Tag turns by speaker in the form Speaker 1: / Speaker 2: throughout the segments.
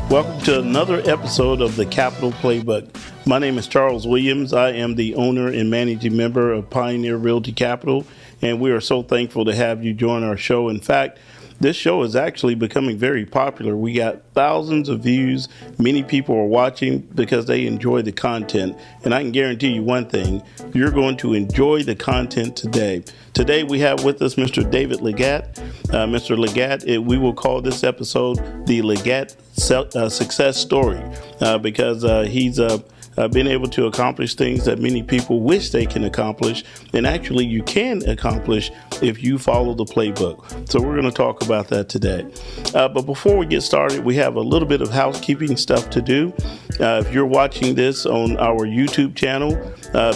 Speaker 1: Welcome to another episode of the Capital Playbook. My name is Charles Williams. I am the owner and managing member of Pioneer Realty Capital, and we are so thankful to have you join our show. In fact, this show is actually becoming very popular. We got thousands of views. Many people are watching because they enjoy the content. And I can guarantee you one thing, you're going to enjoy the content today. Today we have with us Mr. David Legatt. Mr. Legatt, we will call this episode the Legatt Success Story because he's been able to accomplish things that many people wish they can accomplish, and actually you can accomplish if you follow the playbook. So we're going to talk about that today. But before we get started, we have a little bit of housekeeping stuff to do. If you're watching this on our YouTube channel,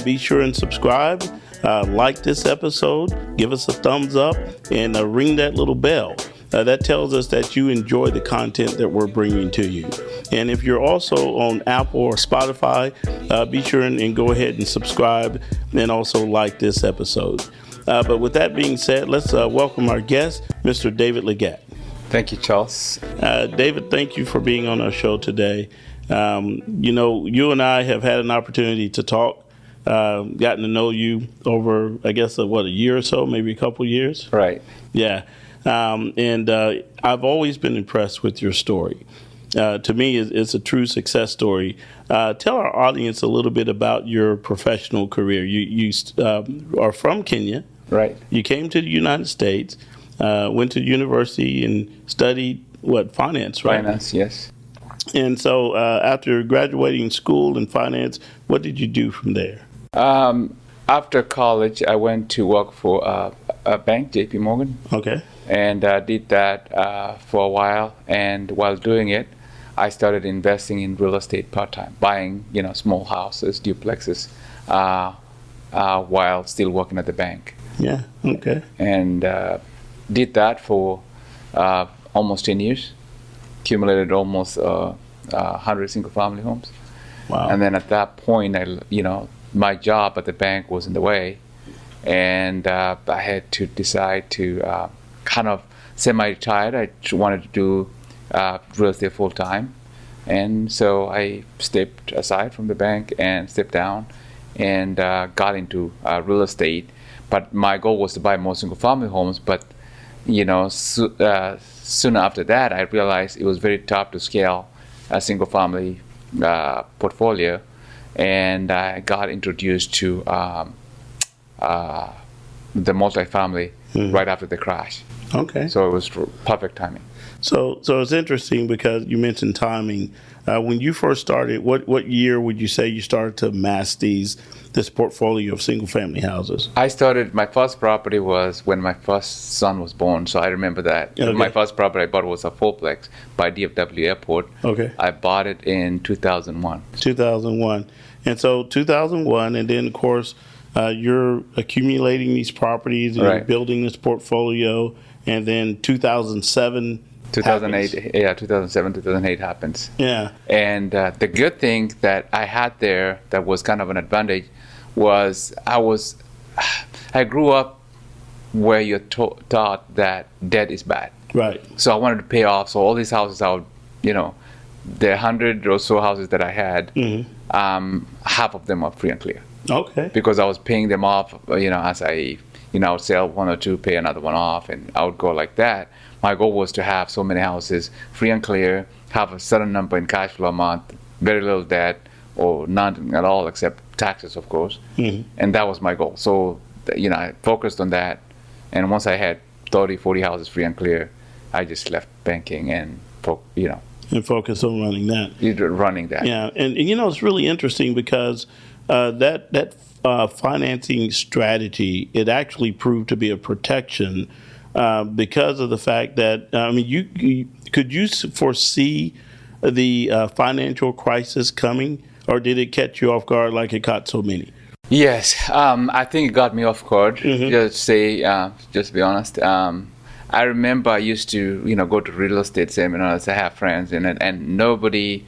Speaker 1: be sure and subscribe. Like this episode, give us a thumbs up, and ring that little bell. That tells us that you enjoy the content that we're bringing to you. And if you're also on Apple or Spotify, be sure and go ahead and subscribe and also like this episode. But with that being said, let's welcome our guest, Mr. David Legatt.
Speaker 2: Thank you, Charles.
Speaker 1: David, thank you for being on our show today. You and I have had an opportunity to talk, gotten to know you over, I guess, a year or so, maybe a couple years.
Speaker 2: Right.
Speaker 1: Yeah. And I've always been impressed with your story. To me, it's a true success story. Tell our audience a little bit about your professional career. You are from Kenya.
Speaker 2: Right.
Speaker 1: You came to the United States, went to university and studied, finance, right?
Speaker 2: Finance, yes.
Speaker 1: And so after graduating school in finance, what did you do from there?
Speaker 2: After college, I went to work for a bank, JP Morgan.
Speaker 1: Okay.
Speaker 2: And did that for a while. And while doing it, I started investing in real estate part-time, buying, small houses, duplexes, while still working at the bank.
Speaker 1: Yeah, okay.
Speaker 2: And did that for almost 10 years, accumulated almost 100 single-family homes.
Speaker 1: Wow.
Speaker 2: And then at that point, my job at the bank was in the way, and I had to decide to kind of semi-retired. I wanted to do real estate full-time, and so I stepped aside from the bank and stepped down and got into real estate. But my goal was to buy more single-family homes, but soon after that, I realized it was very tough to scale a single-family portfolio, and I got introduced to the multifamily right after the crash.
Speaker 1: Okay.
Speaker 2: So it was perfect timing.
Speaker 1: So it's interesting because you mentioned timing. When you first started, what year would you say you started to amass this portfolio of single-family houses?
Speaker 2: I started, my first property was when my first son was born, so I remember that.
Speaker 1: Okay.
Speaker 2: My first property I bought was a fourplex by DFW Airport.
Speaker 1: Okay.
Speaker 2: I bought it in 2001.
Speaker 1: 2001. And so 2001, and then, of course, you're accumulating these properties and
Speaker 2: Right.
Speaker 1: you're building this portfolio, and then 2007
Speaker 2: 2008,
Speaker 1: happens.
Speaker 2: yeah, 2007, 2008 happens.
Speaker 1: Yeah.
Speaker 2: And the good thing that I had there that was kind of an advantage was I grew up where you're taught that debt is bad.
Speaker 1: Right.
Speaker 2: So I wanted to pay off. So all these houses, the 100 or so houses that I had, half of them are free and clear.
Speaker 1: Okay.
Speaker 2: Because I was paying them off, as I would sell one or two, pay another one off, and I would go like that. My goal was to have so many houses free and clear, have a certain number in cash flow a month, very little debt, or none at all except taxes, of course. And that was my goal. So, I focused on that. And once I had 30, 40 houses free and clear, I just left banking and,
Speaker 1: And focus on running that.
Speaker 2: Running that.
Speaker 1: Yeah. And it's really interesting because that financing strategy, it actually proved to be a protection because of the fact that, could you foresee the financial crisis coming, or did it catch you off guard like it caught so many?
Speaker 2: Yes, I think it got me off guard. Just to be honest. I remember I used to, go to real estate seminars. I have friends in it, and nobody,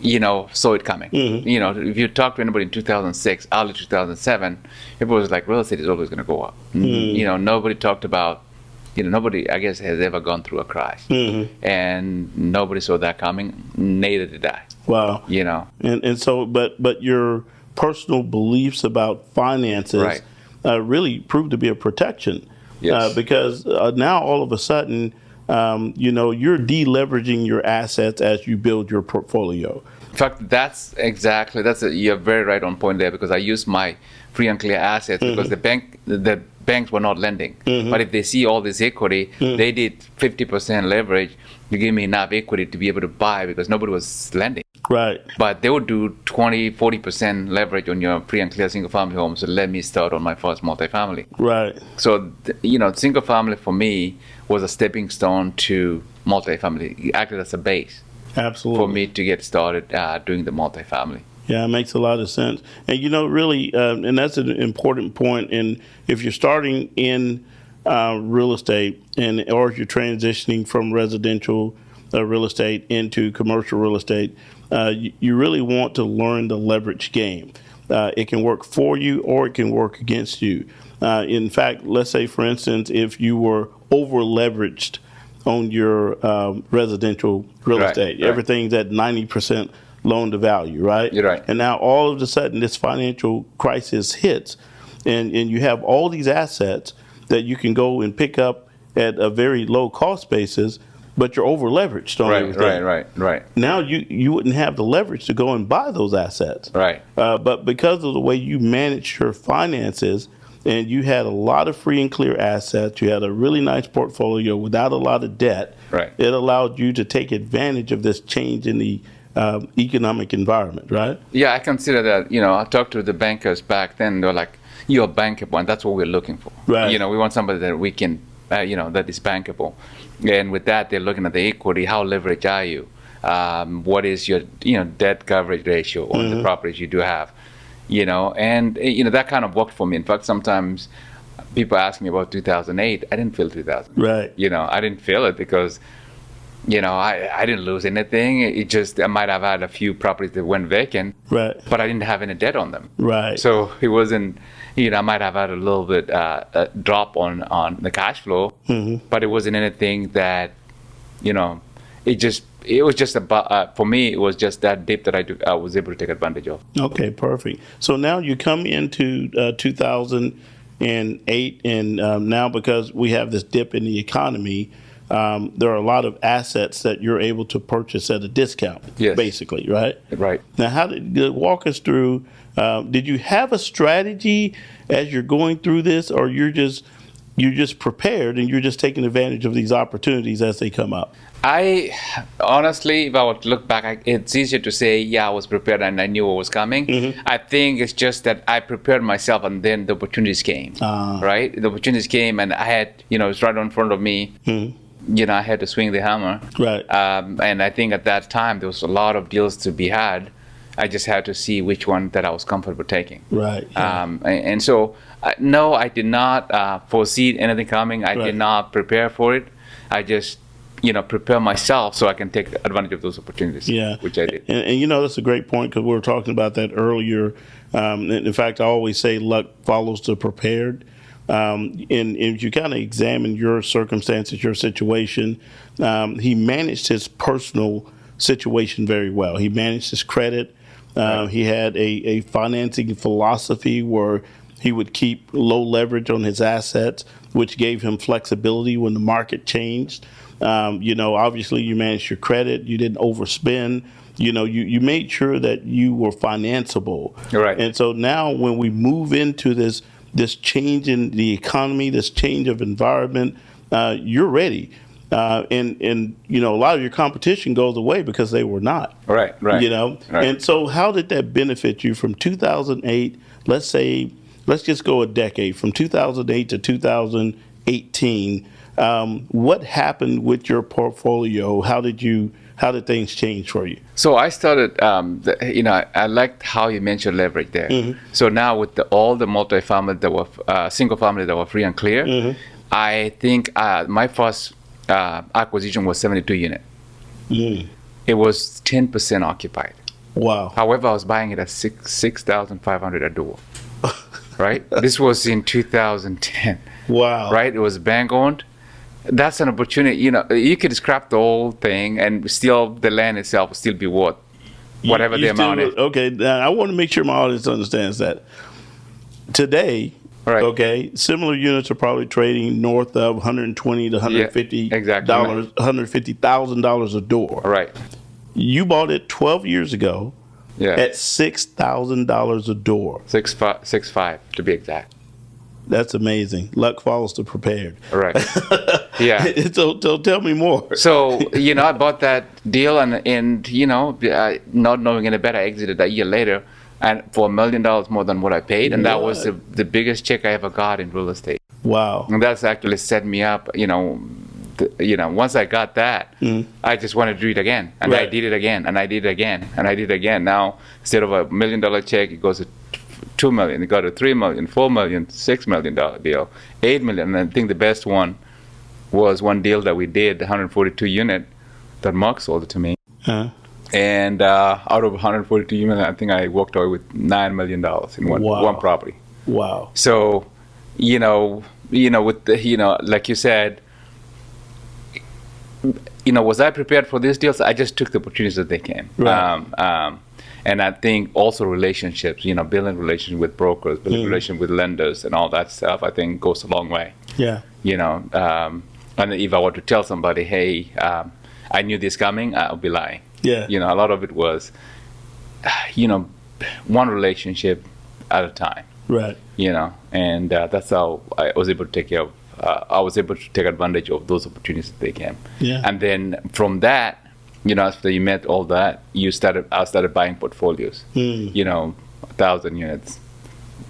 Speaker 2: saw it coming. If you talk to anybody in 2006, early 2007, it was like real estate is always going to go up. Nobody talked about, nobody, I guess, has ever gone through a crash, and nobody saw that coming. Neither did I.
Speaker 1: Wow. And so, but your personal beliefs about finances
Speaker 2: Right.
Speaker 1: Really proved to be a protection.
Speaker 2: Yes.
Speaker 1: Because now all of a sudden, you're deleveraging your assets as you build your portfolio.
Speaker 2: In fact, you're very right on point there, because I use my free and clear assets because the banks were not lending. But if they see all this equity, they did 50% leverage to give me enough equity to be able to buy, because nobody was lending.
Speaker 1: Right.
Speaker 2: But they would do 20-40% leverage on your free and clear single family homes to let me start on my first multifamily.
Speaker 1: Right.
Speaker 2: So, single family for me was a stepping stone to multifamily. It acted as a base.
Speaker 1: Absolutely.
Speaker 2: For me to get started doing the multifamily.
Speaker 1: Yeah, it makes a lot of sense. And, really, and that's an important point. And if you're starting in real estate or if you're transitioning from residential real estate into commercial real estate, you really want to learn the leverage game. It can work for you or it can work against you. In fact, let's say, for instance, if you were over leveraged on your residential real estate, everything's at 90% loan to value, right?
Speaker 2: You're right.
Speaker 1: And now all of a sudden this financial crisis hits, and you have all these assets that you can go and pick up at a very low cost basis, but you're over leveraged on everything.
Speaker 2: Right.
Speaker 1: Now you wouldn't have the leverage to go and buy those assets.
Speaker 2: Right.
Speaker 1: But because of the way you manage your finances, and you had a lot of free and clear assets, you had a really nice portfolio without a lot of debt.
Speaker 2: Right.
Speaker 1: It allowed you to take advantage of this change in the economic environment, right?
Speaker 2: Yeah, I consider that. I talked to the bankers back then. They're like, "You're bankable," and that's what we're looking for.
Speaker 1: Right.
Speaker 2: We want somebody that we can, that is bankable. And with that, they're looking at the equity. How leveraged are you? What is your, debt coverage ratio on the properties you do have? And that kind of worked for me. In fact, sometimes people ask me about 2008. I didn't feel 2000.
Speaker 1: Right.
Speaker 2: I didn't feel it because, I didn't lose anything. It just, I might have had a few properties that went vacant.
Speaker 1: Right.
Speaker 2: But I didn't have any debt on them.
Speaker 1: Right.
Speaker 2: So it wasn't, I might have had a little bit a drop on the cash flow, but it wasn't anything that, it was just about, for me, it was just that dip that I was able to take advantage of.
Speaker 1: Okay, perfect. So now you come into 2008, and now because we have this dip in the economy, there are a lot of assets that you're able to purchase at a discount,
Speaker 2: Yes.
Speaker 1: basically, right?
Speaker 2: Right.
Speaker 1: Now, walk us through, did you have a strategy as you're going through this, or you're just prepared and you're just taking advantage of these opportunities as they come up?
Speaker 2: I honestly, if I would look back, it's easier to say, yeah, I was prepared and I knew what was coming. I think it's just that I prepared myself and then the opportunities came, right? The opportunities came and I had, it was right in front of me. I had to swing the hammer.
Speaker 1: Right.
Speaker 2: And I think at that time, there was a lot of deals to be had. I just had to see which one that I was comfortable taking.
Speaker 1: Right. Yeah.
Speaker 2: And so, no, I did not foresee anything coming. I did not prepare for it. I just, prepare myself so I can take advantage of those opportunities, which I did.
Speaker 1: And that's a great point, because we were talking about that earlier. In fact, I always say luck follows the prepared. And if you kind of examine your circumstances, your situation, he managed his personal situation very well. He managed his credit. He had a financing philosophy where he would keep low leverage on his assets, which gave him flexibility when the market changed. Obviously you managed your credit. You didn't overspend. You made sure that you were financeable.
Speaker 2: Right.
Speaker 1: And so now when we move into this change in the economy, this change of environment, you're ready. And a lot of your competition goes away because they were not.
Speaker 2: Right.
Speaker 1: Right. And so how did that benefit you from 2008, let's just go a decade, from 2008 to 2018, what happened with your portfolio? How did things change for you?
Speaker 2: So I started, I liked how you mentioned leverage there. So now with all the multifamily that were, single family that were free and clear, I think my first acquisition was 72 unit. It was 10% occupied.
Speaker 1: Wow.
Speaker 2: However, I was buying it at $6,500 a door. Right? This was in 2010.
Speaker 1: Wow.
Speaker 2: Right? It was bank owned. that's an opportunity. You know, you could scrap the whole thing and still the land itself will still be worth whatever
Speaker 1: You
Speaker 2: the amount is.
Speaker 1: Okay, now I want to make sure my audience understands that. Today,
Speaker 2: Right.
Speaker 1: okay, similar units are probably trading north of 120 to 150
Speaker 2: exactly.
Speaker 1: $150,000 a door.
Speaker 2: Right.
Speaker 1: You bought it 12 years ago
Speaker 2: Yeah.
Speaker 1: at $6,000 a door.
Speaker 2: 6.5 to be exact.
Speaker 1: That's amazing. Luck follows the prepared.
Speaker 2: Right. Yeah.
Speaker 1: So tell me more.
Speaker 2: So, you know, I bought that deal and you know, not knowing any better, I exited a year later and for $1 million more than what I paid. And that was the biggest check I ever got in real estate.
Speaker 1: Wow.
Speaker 2: And that's actually set me up, you know, once I got that, I just wanted to do it again. And I did it again, and I did it again, and I did it again. Now, instead of $1 million check, it goes to $2 million, it got to $3 million, $4 million, $6 million deal, $8 million. And I think the best one was one deal that we did, the 142 unit that Mark sold it to me.
Speaker 1: Uh-huh.
Speaker 2: And out of 142 units, I think I walked away with $9 million in one property.
Speaker 1: Wow.
Speaker 2: So, you know, with the, you know, like you said, you know, was I prepared for these deals? I just took the opportunities that they came.
Speaker 1: Right.
Speaker 2: And I think also relationships, you know, building relationships with brokers, building relations with lenders and all that stuff, I think goes a long way.
Speaker 1: Yeah.
Speaker 2: You know, and if I were to tell somebody, hey, I knew this coming, I'll be lying.
Speaker 1: Yeah.
Speaker 2: You know, a lot of it was, you know, one relationship at a time.
Speaker 1: Right.
Speaker 2: You know, and that's how I was able to take care of. I was able to take advantage of those opportunities that they came.
Speaker 1: Yeah.
Speaker 2: And then from that, you know, after you met all that, I started buying portfolios. You know, 1,000 units,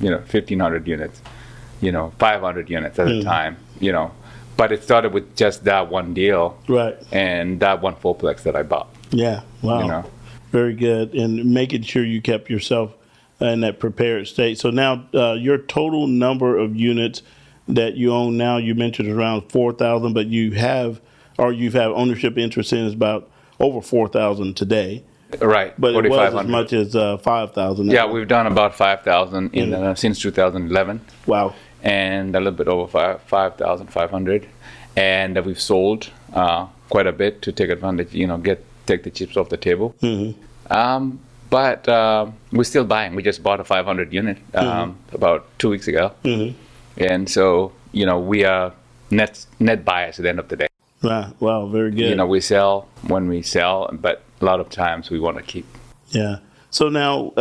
Speaker 2: you know, 1,500 units, you know, 500 units at a time. You know, but it started with just that one deal.
Speaker 1: Right.
Speaker 2: And that one fourplex that I bought.
Speaker 1: Yeah. Wow.
Speaker 2: You know.
Speaker 1: Very good. And making sure you kept yourself in that prepared state. So now your total number of units that you own now, you mentioned around 4,000, but you've had ownership interest in is about over 4,000 today.
Speaker 2: Right.
Speaker 1: But it was as much as 5,000.
Speaker 2: Yeah, we've done about 5,000 in since 2011.
Speaker 1: Wow.
Speaker 2: And a little bit over 5,500. And we've sold quite a bit to take advantage, you know, take the chips off the table. But we're still buying. We just bought a 500 unit about 2 weeks ago. And so, you know, we are net buyers at the end of the day.
Speaker 1: Wow, very good.
Speaker 2: You know, we sell when we sell, but a lot of times we want to keep.
Speaker 1: Yeah. So now,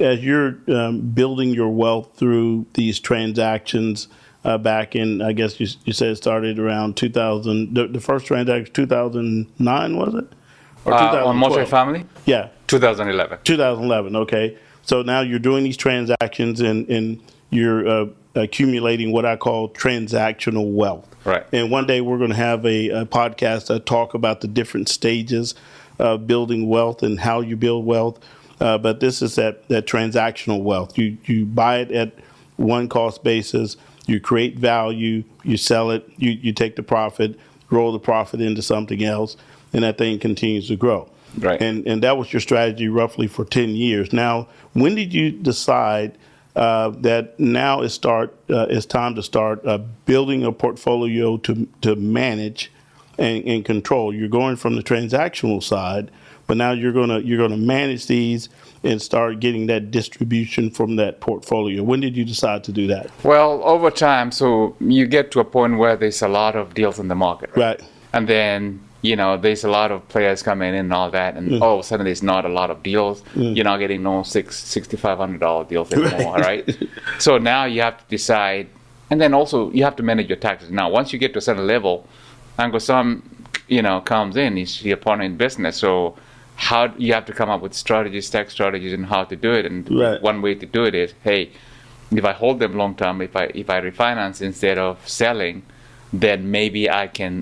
Speaker 1: as you're building your wealth through these transactions, back in, I guess you said it started around 2000. The first transaction, 2009, was it? Or
Speaker 2: On multifamily?
Speaker 1: Yeah.
Speaker 2: 2011.
Speaker 1: 2011. Okay. So now you're doing these transactions and you're accumulating what I call transactional wealth.
Speaker 2: Right.
Speaker 1: And one day we're going to have a podcast that talk about the different stages of building wealth and how you build wealth. But this is that transactional wealth. You buy it at one cost basis, you create value, you sell it, you take the profit, grow the profit into something else, and that thing continues to grow.
Speaker 2: Right.
Speaker 1: And that was your strategy roughly for 10 years. Now, when did you decide that now it's time to start building a portfolio to manage and control? You're going from the transactional side, but now you're gonna manage these and start getting that distribution from that portfolio. When did you decide to do that?
Speaker 2: Well, over time, so you get to a point where there's a lot of deals in the market, right? And then, you know, there's a lot of players coming in and all that, and all of a sudden there's not a lot of deals. You're not getting no $6,500 deals anymore, right? So now you have to decide, and then also you have to manage your taxes. Now, once you get to a certain level, Uncle Sam, you know, comes in, he's your partner in business, so how you have to come up with strategies, tax strategies, and how to do it. And one way to do it is, hey, if I hold them long term, if I refinance instead of selling, then maybe I can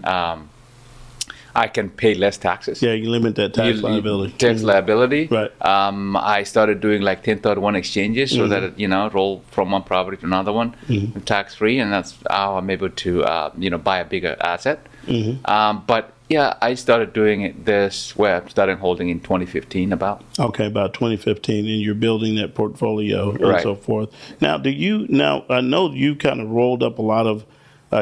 Speaker 2: pay less taxes.
Speaker 1: Yeah, you limit that tax liability.
Speaker 2: Tax liability.
Speaker 1: Right.
Speaker 2: I started doing like 1031 exchanges so that, you know, roll from one property to another one tax free, and that's how I'm able to, you know, buy a bigger asset. But yeah, I started doing it this way. I started holding in 2015 about. Okay,
Speaker 1: about 2015, and you're building that portfolio and so forth. Now, I know you kind of rolled up a lot of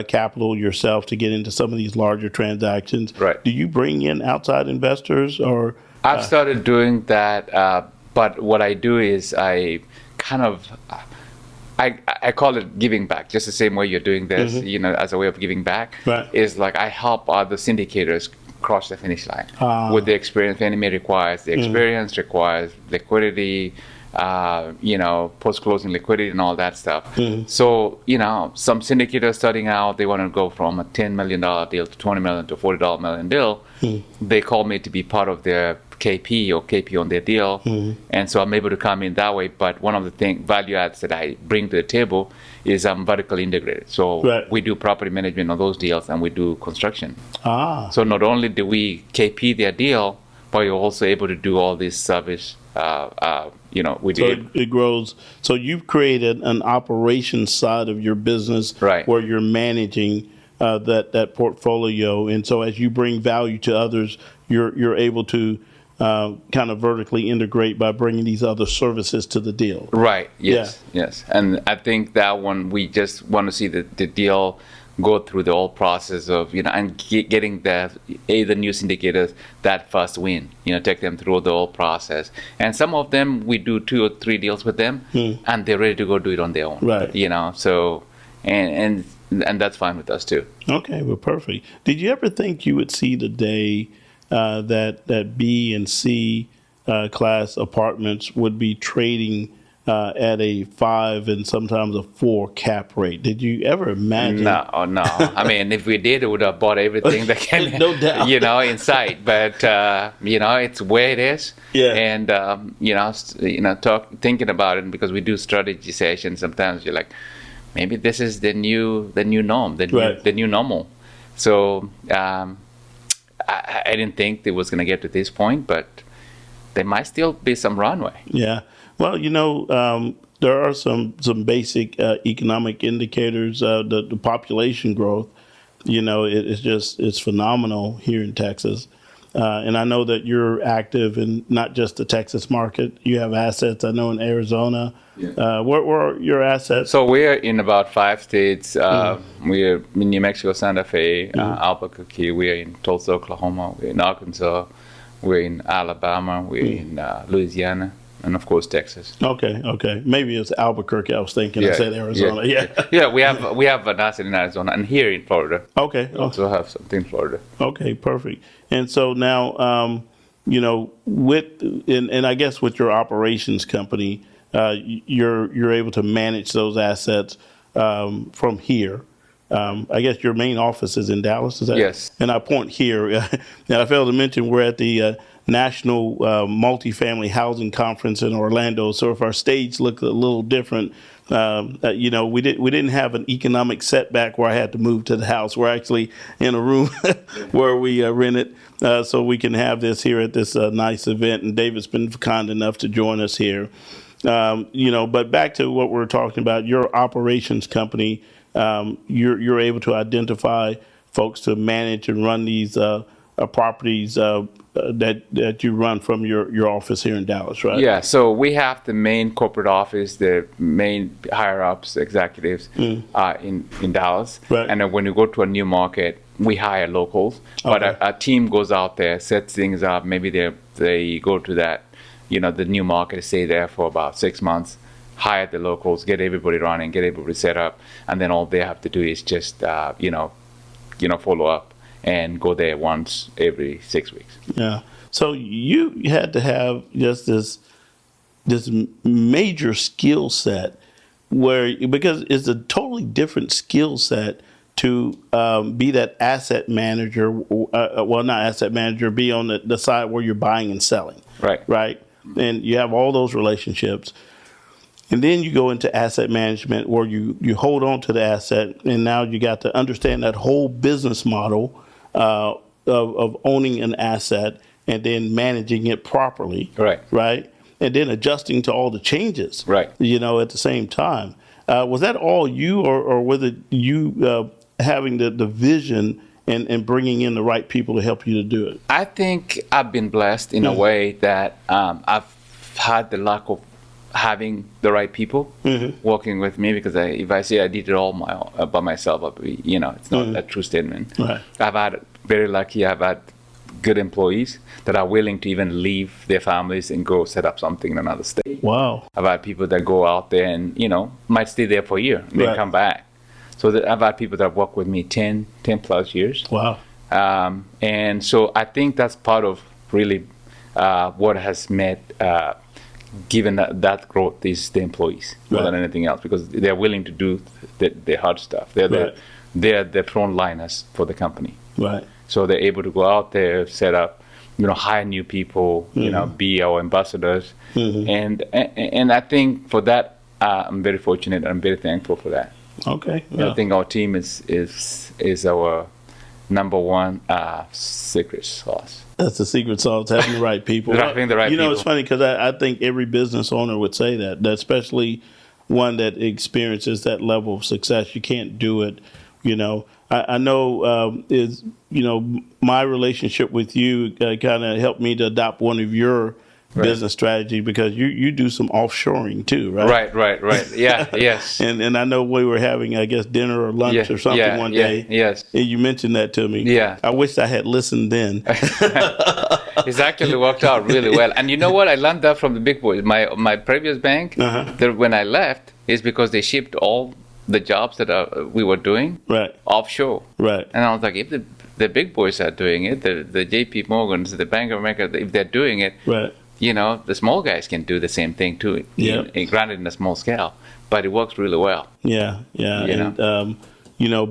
Speaker 1: capital yourself to get into some of these larger transactions.
Speaker 2: Right.
Speaker 1: Do you bring in outside investors or?
Speaker 2: I've started doing that, but what I do is I kind of I call it giving back, just the same way you're doing this, as a way of giving back.
Speaker 1: Right.
Speaker 2: Is like I help other syndicators cross the finish line with the experience. Fannie Mae requires the experience, requires liquidity, post-closing liquidity and all that stuff. So, some syndicators starting out, they want to go from a $10 million deal to $20 million to $40 million deal. They call me to be part of their KP or KP on their deal. And so I'm able to come in that way. But one of the value adds that I bring to the table is I'm vertically integrated. So we do property management on those deals and we do construction. So not only do we KP their deal, but you're also able to do all this service.
Speaker 1: It grows. So you've created an operations side of your business where you're managing that portfolio, and so as you bring value to others, you're able to kind of vertically integrate by bringing these other services to the deal. Right.
Speaker 2: Yes. Yeah. Yes. And I think that one we just want to see the deal go through the whole process of and getting the new syndicators that first win, take them through the whole process. And some of them we do 2 or 3 deals with them and they're ready to go do it on their own.
Speaker 1: Right.
Speaker 2: So and that's fine with us too.
Speaker 1: Okay, well, perfect. Did you ever think you would see the day that B and C class apartments would be trading at a 5 and sometimes a 4 cap rate? Did you ever imagine?
Speaker 2: No. I mean, if we did, we would have bought everything that can,
Speaker 1: no doubt,
Speaker 2: in sight. But it's where it is.
Speaker 1: Yeah.
Speaker 2: And thinking about it, because we do strategy sessions. Sometimes you're like, maybe this is the new norm, the new normal. So I didn't think it was going to get to this point, but there might still be some runway.
Speaker 1: Yeah. Well, there are some basic economic indicators. The population growth, it's phenomenal here in Texas. And I know that you're active in not just the Texas market. You have assets, I know, in Arizona. Yeah. Where are your assets?
Speaker 2: So we're in about 5 states. We're in New Mexico, Santa Fe, Albuquerque. We're in Tulsa, Oklahoma. We're in Arkansas. We're in Alabama. We're in Louisiana. And of course, Texas.
Speaker 1: Okay. Maybe it's Albuquerque. I was thinking. I said Arizona.
Speaker 2: Yeah. We have an asset in Arizona and here in Florida.
Speaker 1: Okay.
Speaker 2: We also have something in Florida.
Speaker 1: Okay, perfect. And so now, and I guess with your operations company, you're able to manage those assets from here. I guess your main office is in Dallas, is that?
Speaker 2: Yes.
Speaker 1: And I point here, and I failed to mention we're at the National Multifamily Housing Conference in Orlando. So if our stage looked a little different, we didn't have an economic setback where I had to move to the house. We're actually in a room where we rented, so we can have this here at this nice event. And David's been kind enough to join us here. But back to what we're talking about, your operations company, you're able to identify folks to manage and run these properties that you run from your office here in Dallas, right?
Speaker 2: Yeah, so we have the main corporate office, the main higher-ups, executives in Dallas.
Speaker 1: Right.
Speaker 2: And then when you go to a new market, we hire locals. But a team goes out there, sets things up. Maybe they go to that, the new market, stay there for about 6 months, hire the locals, get everybody running, get everybody set up. And then all they have to do is just, follow up and go there once every 6 weeks.
Speaker 1: Yeah. So you had to have just this major skill set because it's a totally different skill set to be that asset manager. Not asset manager, be on the side where you're buying and selling. Right. And you have all those relationships. And then you go into asset management where you hold on to the asset, and now you got to understand that whole business model of owning an asset and then managing it properly. Right. And then adjusting to all the changes. At the same time. Was that all you, or was it you having the vision and bringing in the right people to help you to do it?
Speaker 2: I think I've been blessed in a way that I've had the luck of having the right people working with me, because if I say I did it all by myself, I'll be, it's not a true statement.
Speaker 1: Right.
Speaker 2: I've had very lucky. I've had good employees that are willing to even leave their families and go set up something in another state.
Speaker 1: Wow.
Speaker 2: I've had people that go out there and might stay there for a year and then come back. So I've had people that have worked with me 10 plus years.
Speaker 1: Wow.
Speaker 2: And so I think that's part of really what has made given that growth is the employees more than anything else, because they're willing to do the hard stuff. They're the front liners for the company.
Speaker 1: Right.
Speaker 2: So they're able to go out there, set up, hire new people, be our ambassadors, and I think for that I'm very fortunate and I'm very thankful for that.
Speaker 1: Okay.
Speaker 2: I think our team is our number one secret sauce.
Speaker 1: That's the secret sauce, having the right people.
Speaker 2: Having the right people.
Speaker 1: It's funny because I think every business owner would say that especially one that experiences that level of success. You can't do it, I know my relationship with you kind of helped me to adopt one of your business strategies, because you do some offshoring too, right?
Speaker 2: Right. Yeah, yes.
Speaker 1: And I know we were having, I guess, dinner or lunch or something one day.
Speaker 2: Yes.
Speaker 1: And you mentioned that to me.
Speaker 2: Yeah.
Speaker 1: I wish I had listened then.
Speaker 2: It's actually worked out really well. And you know what? I learned that from the big boys. My previous bank, when I left, is because they shipped all the jobs that we were doing offshore. Right. And I was like, if the big boys are doing it, the JP Morgans, the Bank of America, if they're doing it, the small guys can do the same thing too. Yeah. Granted, in a small scale, but it works really well.
Speaker 1: Yeah. And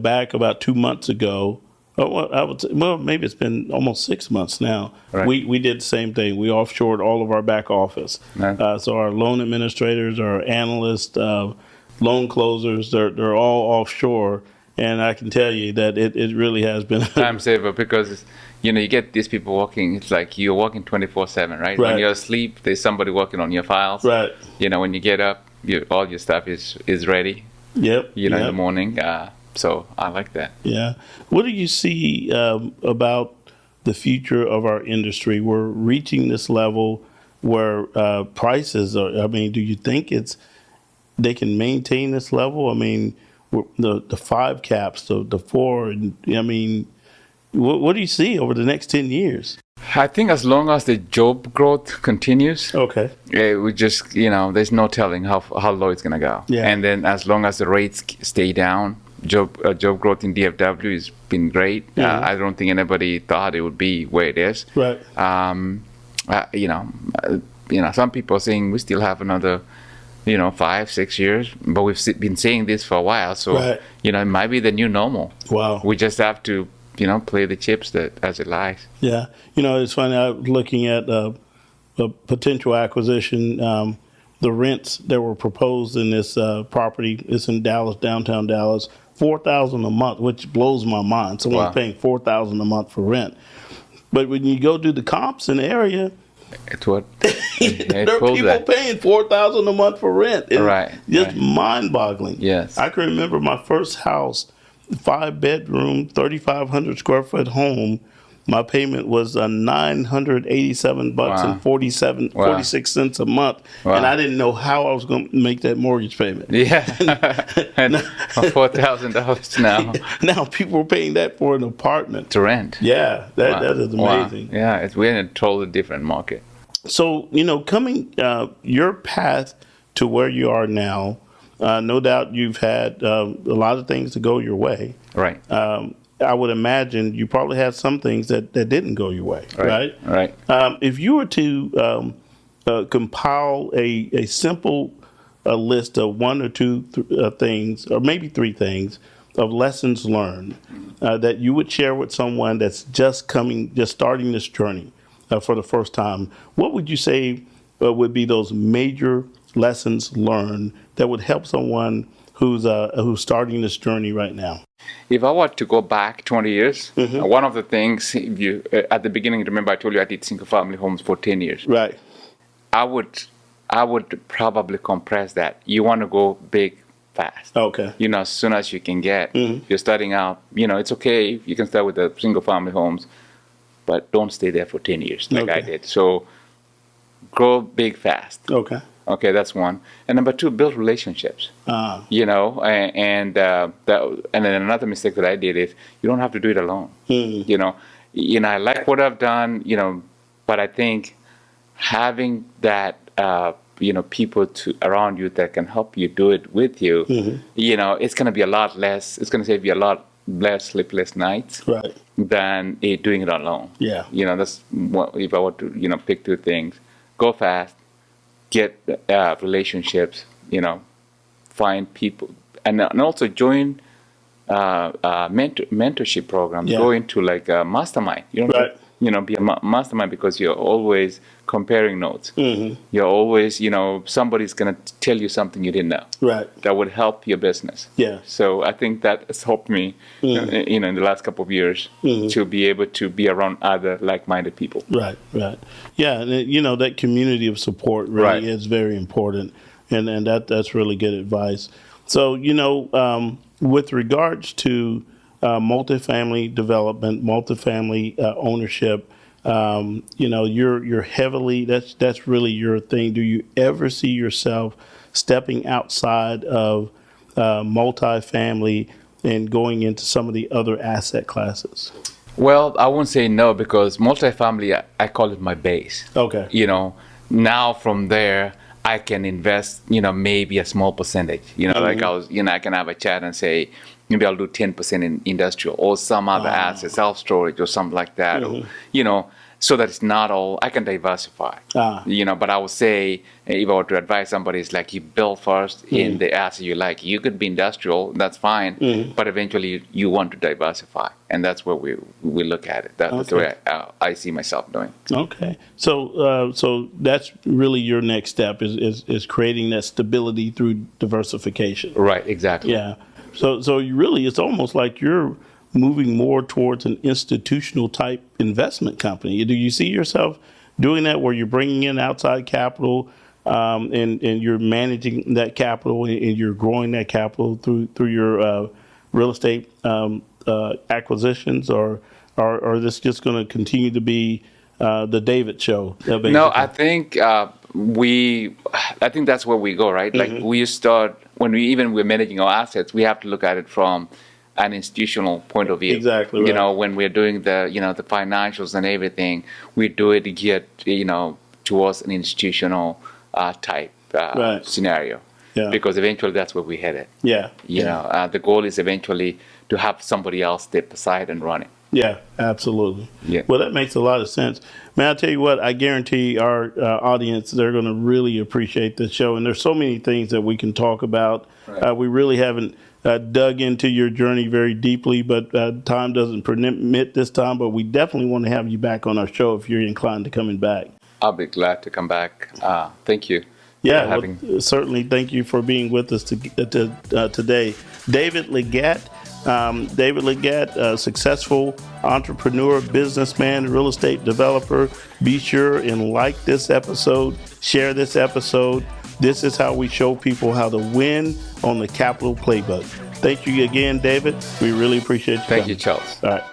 Speaker 1: back about 2 months ago, I would say, maybe it's been almost 6 months now. Right. We did the same thing. We offshored all of our back office. So our loan administrators, our analysts, loan closers, they're all offshore. And I can tell you that it really has been
Speaker 2: time saver, because you get these people working. It's like you're working 24/7, right? When you're asleep, there's somebody working on your files. Right. When you get up, all your stuff is ready. Yep. In the morning. So I like that. Yeah.
Speaker 1: What do you see about the future of our industry? We're reaching this level where prices are. I mean, do you think they can maintain this level? I mean, the 5 caps, the 4. I mean, what do you see over the next 10 years?
Speaker 2: I think as long as the job growth continues, we just there's no telling how low it's gonna go. Yeah. And then as long as the rates stay down, job growth in DFW has been great. I don't think anybody thought it would be where it is. Right. Some people are saying we still have another 5-6 years, but we've been saying this for a while, so it might be the new normal. Wow. We just have to play the chips as it lies.
Speaker 1: Yeah. It's funny, I was looking at a potential acquisition. The rents that were proposed in this property is in Dallas, downtown Dallas, $4,000 a month, which blows my mind. Someone's paying $4,000 a month for rent. But when you go do the comps in the area,
Speaker 2: it's what
Speaker 1: there are people paying $4,000 a month for rent. It's just mind-boggling. Yes, I can remember my first house, 5-bedroom, 3,500 square foot home. My payment was $987 and 46 cents a month, and I didn't know how I was going to make that mortgage payment. Yeah,
Speaker 2: and $4,000 now.
Speaker 1: Now people are paying that for an apartment
Speaker 2: to rent.
Speaker 1: Yeah, that is amazing.
Speaker 2: Yeah, we're in a totally different market.
Speaker 1: So coming your path to where you are now, no doubt you've had a lot of things to go your way. Right. I would imagine you probably had some things that didn't go your way, right? Right. If you were to compile a simple list of 1 or 2 things, or maybe 3 things, of lessons learned that you would share with someone that's just starting this journey for the first time, what would you say would be those major lessons learned that would help someone who's starting this journey right now?
Speaker 2: If I were to go back 20 years, one of the things, if you at the beginning, remember I told you I did single-family homes for 10 years. Right. I would probably compress that. You want to go big, fast. Okay. As soon as you can get. You're starting out. It's okay. You can start with the single-family homes, but don't stay there for 10 years like I did. So, grow big, fast. Okay. Okay, that's one. And number two, build relationships. You know, and then another mistake that I did is you don't have to do it alone. I like what I've done. But I think having that people around you that can help you do it with you, it's going to be a lot less. It's going to save you a lot less sleepless nights,
Speaker 1: Right.
Speaker 2: than doing it alone.
Speaker 1: Yeah.
Speaker 2: That's what, if I were to pick two things: go fast, get relationships, find people, and also join mentorship programs.
Speaker 1: Yeah.
Speaker 2: Go into like a mastermind.
Speaker 1: Right.
Speaker 2: Be a mastermind, because you're always comparing notes. You're always, somebody's going to tell you something you didn't know.
Speaker 1: Right.
Speaker 2: That would help your business.
Speaker 1: Yeah.
Speaker 2: So I think that has helped me, in the last couple of years, to be able to be around other like-minded people.
Speaker 1: Right. Yeah, and that community of support really is very important, and that's really good advice. So, with regards to multifamily development, multifamily ownership, you're heavily, that's really your thing. Do you ever see yourself stepping outside of multifamily and going into some of the other asset classes?
Speaker 2: Well, I won't say no, because multifamily, I call it my base.
Speaker 1: Okay.
Speaker 2: Now from there, I can invest, maybe a small percentage. Like I can have a chat and say, maybe I'll do 10% in industrial or some other assets, self-storage or something like that. Or, so that it's not all, I can diversify. But I would say, if I were to advise somebody, it's like you build first in the asset you like. You could be industrial, that's fine, but eventually you want to diversify. And that's where we look at it. That's the way I see myself doing. Okay.
Speaker 1: So that's really your next step is creating that stability through diversification.
Speaker 2: Right, exactly.
Speaker 1: Yeah. So you really, it's almost like you're moving more towards an institutional type investment company. Do you see yourself doing that, where you're bringing in outside capital and you're managing that capital and you're growing that capital through your real estate acquisitions, or this just going to continue to be the David show? Basically?
Speaker 2: No, I think I think that's where we go, right? Like we start when we're managing our assets, we have to look at it from an institutional point of view.
Speaker 1: Exactly. Right.
Speaker 2: When we're doing the the financials and everything, we do it to get towards an institutional type scenario. Yeah. Because eventually that's where we headed.
Speaker 1: Yeah.
Speaker 2: The goal is eventually to have somebody else step aside and run it.
Speaker 1: Yeah, absolutely.
Speaker 2: Yeah.
Speaker 1: Well, that makes a lot of sense. Man, I'll tell you what, I guarantee our audience, they're going to really appreciate this show. And there's so many things that we can talk about. Right. We really haven't dug into your journey very deeply, but time doesn't permit this time. But we definitely want to have you back on our show if you're inclined to coming back.
Speaker 2: I'll be glad to come back. Thank you.
Speaker 1: Yeah, certainly. Thank you for being with us today. David Leggett. David Leggett, a successful entrepreneur, businessman, real estate developer. Be sure and like this episode, share this episode. This is how we show people how to win on the Capital Playbook. Thank you again, David. We really appreciate you.
Speaker 2: Thank you, Charles.
Speaker 1: All right.